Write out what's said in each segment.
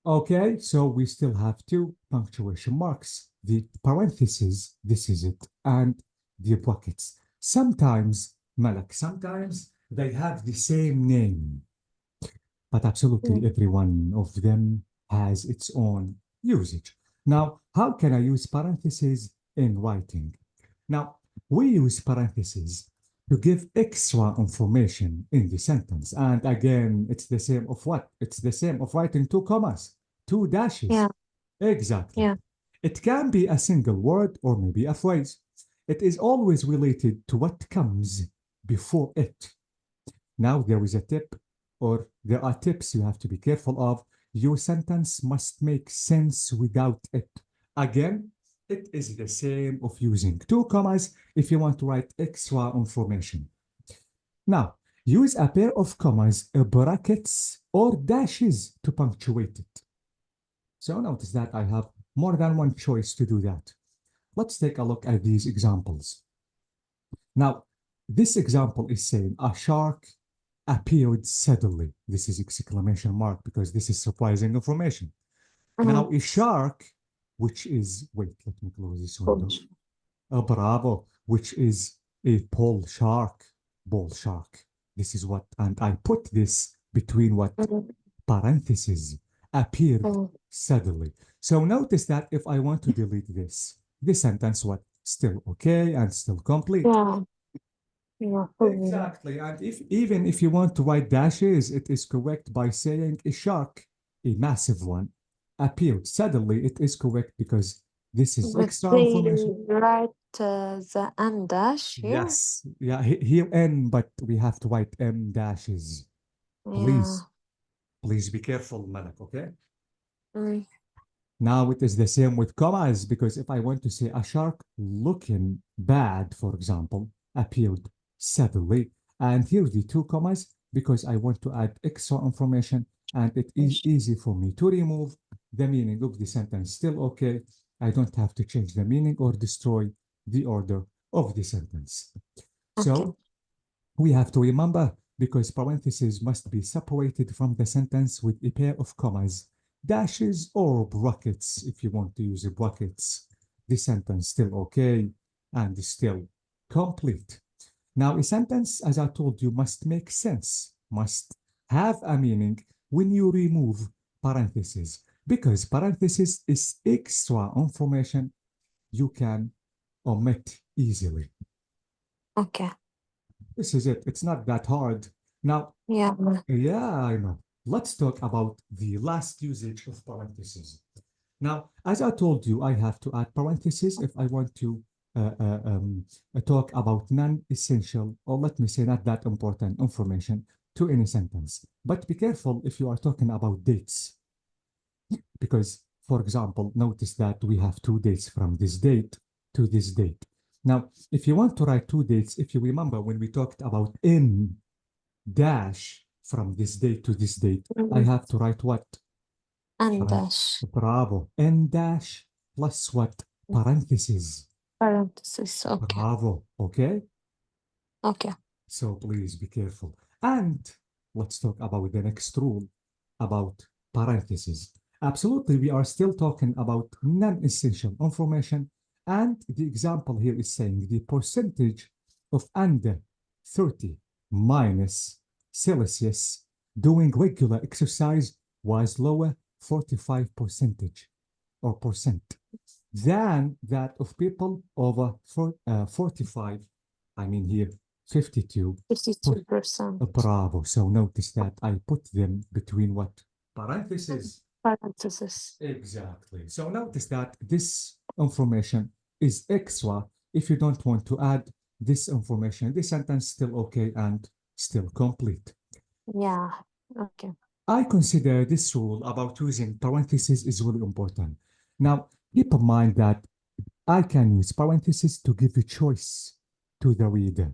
Okay, so we still have two punctuation marks, the parentheses, this is it, and the brackets. Sometimes, Malak, sometimes they have the same name, but absolutely Mm. every one of them has its own usage. Now, how can I use parentheses in writing? Now, we use parentheses to give extra information in the sentence. And again, it's the same of what? It's the same of writing two commas, two dashes. Yeah, Exactly. yeah. It can be a single word or maybe a phrase. It is always related to what comes before it. Now, there is a tip, or there are tips you have to be careful of. Your sentence must make sense without it. Again, it is the same of using two commas if you want to write extra information. Now, use a pair of commas, brackets, or dashes to punctuate it. So notice that I have more than one choice to do that. Let's take a look at these examples. Now, this example is saying a shark appeared suddenly. This is exclamation mark because this is surprising information. Mm. Now, a shark, which is, wait, let me close this window. Cool. A bravo, which is a bull shark. This is what, and I put this between what Mm. parentheses appeared Mm. suddenly. So notice that if I want to delete this sentence, what, still okay and still complete. Yeah, yeah. Cool. Exactly. And if even if you want to write dashes, it is correct by saying a shark, a massive one, appeared. Suddenly, it is correct because this is But extra they information. write the and dash here. Yes. Yeah, here N, but we have to write M dashes. Please, Yeah. please be careful, Malak, okay? Mm. Now it is the same with commas because if I want to say a shark looking bad, for example, appeared suddenly, and here the two commas because I want to add extra information and it is easy for me to remove the meaning of the sentence. Still okay. I don't have to change the meaning or destroy the order of the sentence. Okay. So we have to remember because parentheses must be separated from the sentence with a pair of commas, dashes, or brackets if you want to use brackets. The sentence still okay and still complete. Now, a sentence, as I told you, must make sense, must have a meaning when you remove parentheses, because parentheses is extra information you can omit easily. Okay. This is it. It's not that hard. Now, Yeah. yeah, I know. Let's talk about the last usage of parentheses. Now, as I told you, I have to add parentheses if I want to uh, uh, um, talk about non-essential, or let me say not that important information to any sentence. But be careful if you are talking about dates, because, for example, notice that we have two dates from this date to this date. Now, if you want to write two dates, if you remember when we talked about in dash from this date to this date, I Mm. have to write what? And Paran- dash. Bravo. N dash plus what? Parentheses. Parenthesis. Okay. Bravo. Okay? Okay. So please be careful. And let's talk about the next rule about parentheses. Absolutely, we are still talking about non-essential information. And the example here is saying the percentage of under 30 minus Celsius doing regular exercise was lower 45 percentage or percent than that of people over 45, I mean here 52. 52%. Bravo. So notice that I put them between what? Parentheses. Parenthesis. Exactly. So notice that this information is extra if you don't want to add this information. This sentence still okay and still complete. Yeah. Okay. I consider this rule about using parentheses is really important. Now, keep in mind that I can use parentheses to give a choice to the reader.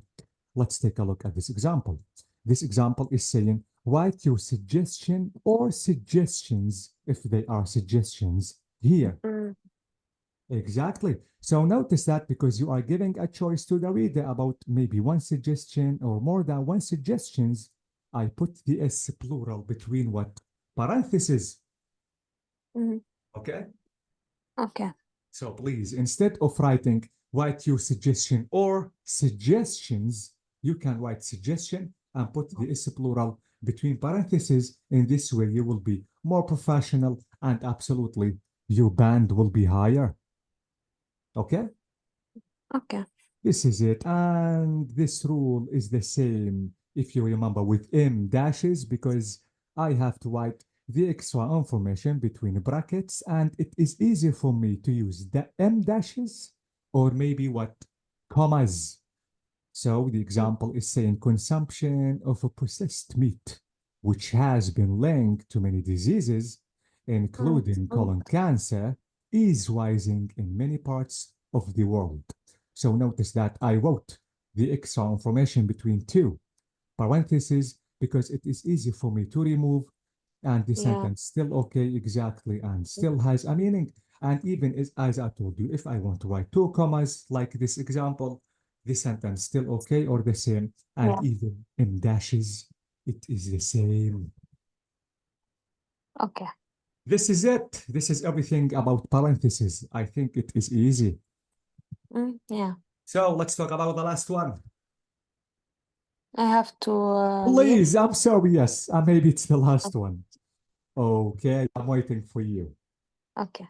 Let's take a look at this example. This example is saying, write your suggestion or suggestions, if they are suggestions, here. Mm. Exactly. So notice that because you are giving a choice to the reader about maybe one suggestion or more than one suggestions, I put the S plural between what? Parentheses. Mhm. Okay? Okay. So please, instead of writing, write your suggestion or suggestions, you can write suggestion and put the S plural between parentheses. In this way, you will be more professional and absolutely your band will be higher. Okay? Okay. This is it. And this rule is the same, if you remember, with M dashes, because I have to write the extra information between brackets, and it is easier for me to use the M dashes or maybe what? Commas. So the example is saying consumption of a processed meat, which has been linked to many diseases, including colon cancer, is rising in many parts of the world. So notice that I wrote the extra information between two parentheses because it is easy for me to remove and the Yeah. sentence still okay exactly and still has a meaning. And even as I told you, if I want to write two commas like this example, the sentence still okay or the same, and Yeah. even in dashes, it is the same. Okay. This is it. This is everything about parentheses. I think it is easy. Yeah. So let's talk about the last one. I have to leave. Please, I'm sorry, yes, maybe it's the last one. Okay, I'm waiting for you. Okay.